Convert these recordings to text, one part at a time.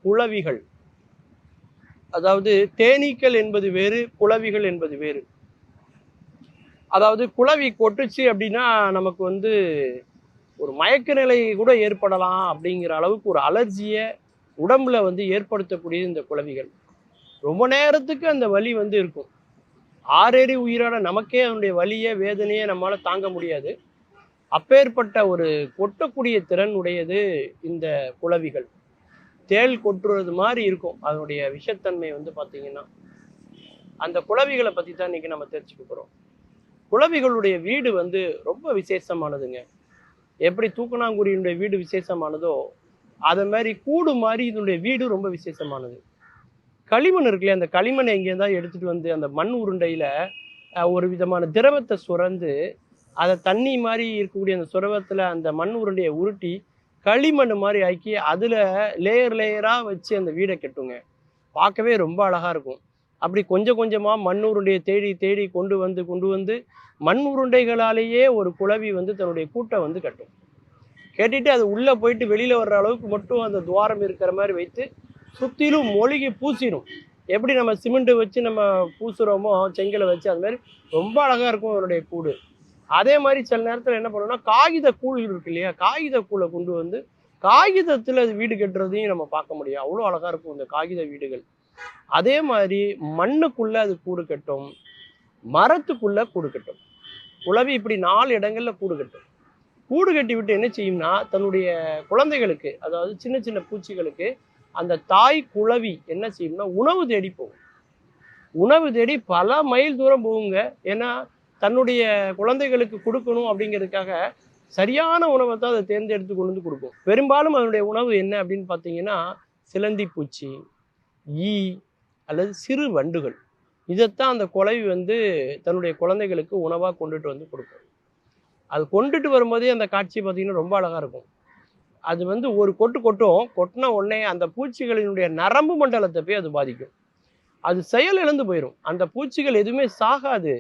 குளவிகள். அதாவது தேனீக்கள் என்பது வேறு, குளவிகள் என்பது வேறு. அதாவது குளவி கொட்டுச்சு அப்படின்னா நமக்கு வந்து ஒரு மயக்க நிலை கூட ஏற்படலாம் அப்படிங்கிற அளவுக்கு ஒரு அலர்ஜியை உடம்புல வந்து ஏற்படுத்தக்கூடிய இந்த குளவிகள். ரொம்ப நேரத்துக்கு அந்த வலி வந்து இருக்கும். ஆறேறி உயிரான நமக்கே அதனுடைய வலியை வேதனையை நம்மளால தாங்க முடியாது. அப்பேற்பட்ட ஒரு கொட்டக்கூடிய திறன் உடையது இந்த குளவிகள். தேள் கொட்டுறது மாதிரி இருக்கும் அதனுடைய விஷத்தன்மை வந்து பார்த்தீங்கன்னா. அந்த குளவிகளை பற்றி தான் இன்னைக்கு நம்ம தெரிஞ்சுக்க போகிறோம். குளவிகளுடைய வீடு வந்து ரொம்ப விசேஷமானதுங்க. எப்படி தூக்கணாங்குருவியினுடைய வீடு விசேஷமானதோ அதை மாதிரி கூடு மாதிரி இதனுடைய வீடு ரொம்ப விசேஷமானது. களிமண் இருக்குல்லையா, அந்த களிமண்ணை எங்கேருந்தா எடுத்துட்டு வந்து அந்த மண் உருண்டையில ஒரு விதமான திரவத்தை சுரந்து அதை தண்ணி மாதிரி இருக்கக்கூடிய அந்த சுரவத்தில் அந்த மண் உருண்டையை உருட்டி களிமண் மாதிரி ஆக்கி அதில் லேயர் லேயராக வச்சு அந்த வீடை கட்டுங்க. பார்க்கவே ரொம்ப அழகாக இருக்கும். அப்படி கொஞ்சம் கொஞ்சமாக மண் உருண்டையை தேடி தேடி கொண்டு வந்து மண் உருண்டைகளாலேயே ஒரு குளவி வந்து தன்னுடைய கூட்டை வந்து கட்டும். கேட்டுட்டு அது உள்ளே போயிட்டு வெளியில் வர்ற அளவுக்கு மட்டும் அந்த துவாரம் இருக்கிற மாதிரி வைத்து சுற்றிலும் மொழிகி பூசிடும். எப்படி நம்ம சிமெண்ட்டு வச்சு நம்ம பூசுகிறோமோ செங்கலை வச்சு, அது மாதிரி ரொம்ப அழகாக இருக்கும் அதனுடைய கூடு. அதே மாதிரி சில நேரத்தில் என்ன பண்ணுவோம்னா காகித கூழ் இருக்கு இல்லையா, காகித கூழை கொண்டு வந்து காகிதத்தில் அது வீடு கட்டுறதையும் நம்ம பார்க்க முடியும். அவ்வளோ அழகாக இருக்கும் இந்த காகித வீடுகள். அதே மாதிரி மண்ணுக்குள்ளே அது கூடு கட்டும், மரத்துக்குள்ளே கூடு கட்டும். குளவி இப்படி 4 இடங்கள்ல கூடு கட்டும். கூடு கட்டி விட்டு என்ன செய்யும்னா தன்னுடைய குழந்தைகளுக்கு, அதாவது சின்ன சின்ன பூச்சிகளுக்கு அந்த தாய் குளவி என்ன செய்யும்னா உணவு தேடி போகும். உணவு தேடி பல மைல் தூரம் போகுங்க. ஏன்னா தன்னுடைய குழந்தைகளுக்கு கொடுக்கணும் அப்படிங்கிறதுக்காக சரியான உணவை தான் அதை தேர்ந்தெடுத்து கொண்டு வந்து கொடுக்கும். பெரும்பாலும் அதனுடைய உணவு என்ன அப்படின்னு பார்த்தீங்கன்னா சிலந்தி பூச்சி, ஈ அல்லது சிறு வண்டுகள். இதைத்தான் அந்த குளவி வந்து தன்னுடைய குழந்தைகளுக்கு உணவாக கொண்டுட்டு வந்து கொடுக்கும். அது கொண்டுட்டு வரும்போதே அந்த காட்சி பார்த்தீங்கன்னா ரொம்ப அழகாக இருக்கும். அது வந்து ஒரு கொட்டின உடனே அந்த பூச்சிகளினுடைய நரம்பு மண்டலத்தை போய் அது பாதிக்கும். அது செயலிழந்து போயிடும். அந்த பூச்சிகள் எதுவுமே சாகாது,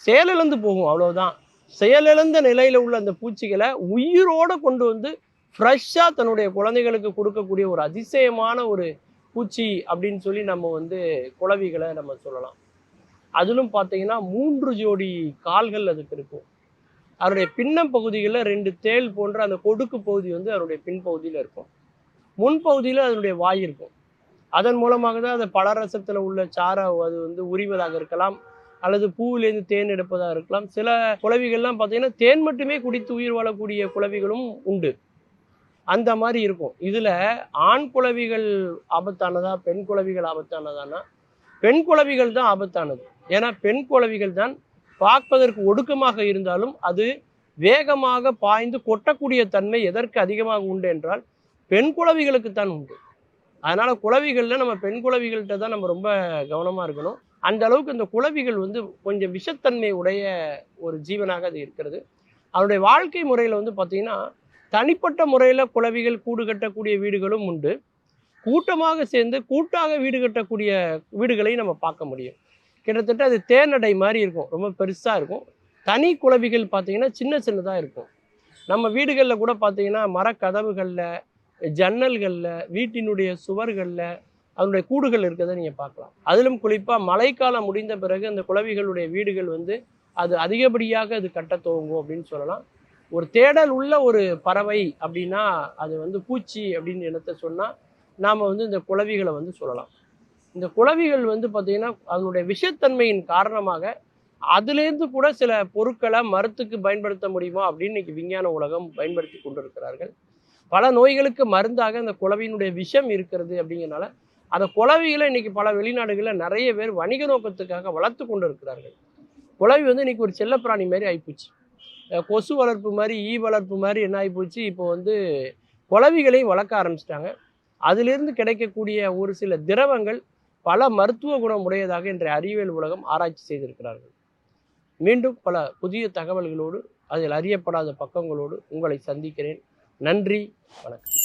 செயலிழந்து போகும், அவ்வளவுதான். செயலிழந்த நிலையில உள்ள அந்த பூச்சிகளை உயிரோட கொண்டு வந்து ஃப்ரெஷ்ஷாக தன்னுடைய குழந்தைகளுக்கு கொடுக்கக்கூடிய ஒரு அதிசயமான ஒரு பூச்சி அப்படின்னு சொல்லி நம்ம வந்து குளவிகளை நம்ம சொல்லலாம். அதிலும் பார்த்தீங்கன்னா 3 ஜோடி கால்கள் அதுக்கு இருக்கும். அதனுடைய பின்னம் பகுதிகளில் 2 தேள் போன்ற அந்த கொடுக்கு பகுதி வந்து அதனுடைய பின்பகுதியில் இருக்கும். முன்பகுதியில் அதனுடைய வாய் இருக்கும். அதன் மூலமாக தான் அந்த பலரசத்தில் உள்ள சாரை அது வந்து உரிவதாக இருக்கலாம், அல்லது பூவிலேருந்து தேன் எடுப்பதாக இருக்கலாம். சில குளவிகள்லாம் பார்த்தீங்கன்னா தேன் மட்டுமே குடித்து உயிர் வாழக்கூடிய குளவிகளும் உண்டு. அந்த மாதிரி இருக்கும். இதில் ஆண் குளவிகள் ஆபத்தானதா, பெண் குளவிகள் ஆபத்தானதானா? பெண் குளவிகள் தான் ஆபத்தானது. ஏன்னா பெண் குளவிகள் தான் பார்ப்பதற்கு ஒடுக்கமாக இருந்தாலும் அது வேகமாக பாய்ந்து கொட்டக்கூடிய தன்மை எதற்கு அதிகமாக உண்டு என்றால் பெண் குளவிகளுக்கு தான் உண்டு. அதனால குளவிகளில் நம்ம பெண் குளவிகள்கிட்ட தான் நம்ம ரொம்ப கவனமாக இருக்கணும். அந்த அளவுக்கு இந்த குளவிகள் வந்து கொஞ்சம் விஷத்தன்மை உடைய ஒரு ஜீவனாக அது இருக்கிறது. அதனுடைய வாழ்க்கை முறையில் வந்து பார்த்தீங்கன்னா தனிப்பட்ட முறையில் குளவிகள் கூடு கட்டக்கூடிய வீடுகளும் உண்டு. கூட்டமாக சேர்ந்து கூட்டாக வீடு கட்டக்கூடிய வீடுகளையும் நம்ம பார்க்க முடியும். கிட்டத்தட்ட அது தேனடை மாதிரி இருக்கும், ரொம்ப பெருசாக இருக்கும். தனி குளவிகள் பார்த்தீங்கன்னா சின்ன சின்னதாக இருக்கும். நம்ம வீடுகளில் கூட பார்த்தீங்கன்னா மரக்கதவுகளில், ஜன்னல்களில், வீட்டினுடைய சுவர்களில் அதனுடைய கூடுகள் இருக்கிறத நீங்கள் பார்க்கலாம். அதிலும் குறிப்பாக மழைக்காலம் முடிந்த பிறகு அந்த குளவிகளுடைய வீடுகள் வந்து அது அதிகப்படியாக அது கட்ட துவங்கும் அப்படின்னு சொல்லலாம். ஒரு தேடல் உள்ள ஒரு பறவை அப்படின்னா அது வந்து பூச்சி அப்படின்னு என்னத்தை சொன்னால் நாம் வந்து இந்த குளவிகளை வந்து சொல்லலாம். இந்த குளவிகள் வந்து பார்த்தீங்கன்னா அதனுடைய விஷத்தன்மையின் காரணமாக அதுலேருந்து கூட சில பொருட்களை மருத்துக்கு பயன்படுத்த முடியுமா அப்படின்னு இன்னைக்கு விஞ்ஞான உலகம் பயன்படுத்தி கொண்டிருக்கிறார்கள். பல நோய்களுக்கு மருந்தாக அந்த குளவியினுடைய விஷம் இருக்கிறது. அப்படிங்கிறனால அந்த குளவிகளை இன்னைக்கு பல வெளிநாடுகளில் நிறைய பேர் வணிக நோக்கத்துக்காக வளர்த்து கொண்டு இருக்கிறார்கள். குளவி வந்து இன்னைக்கு ஒரு செல்லப்பிராணி மாதிரி ஆகிப்போச்சு. கொசு வளர்ப்பு மாதிரி, ஈ வளர்ப்பு மாதிரி என்ன ஆகிப்போச்சு, இப்போ வந்து குளவிகளையும் வளர்க்க ஆரம்பிச்சிட்டாங்க. அதிலிருந்து கிடைக்கக்கூடிய ஒரு சில திரவங்கள் பல மருத்துவ குணம் உடையதாக இன்றைய அறிவியல் உலகம் ஆராய்ச்சி செய்திருக்கிறார்கள். மீண்டும் பல புதிய தகவல்களோடு, அதில் அறியப்படாத பக்கங்களோடு உங்களை சந்திக்கிறேன். நன்றி, வணக்கம்.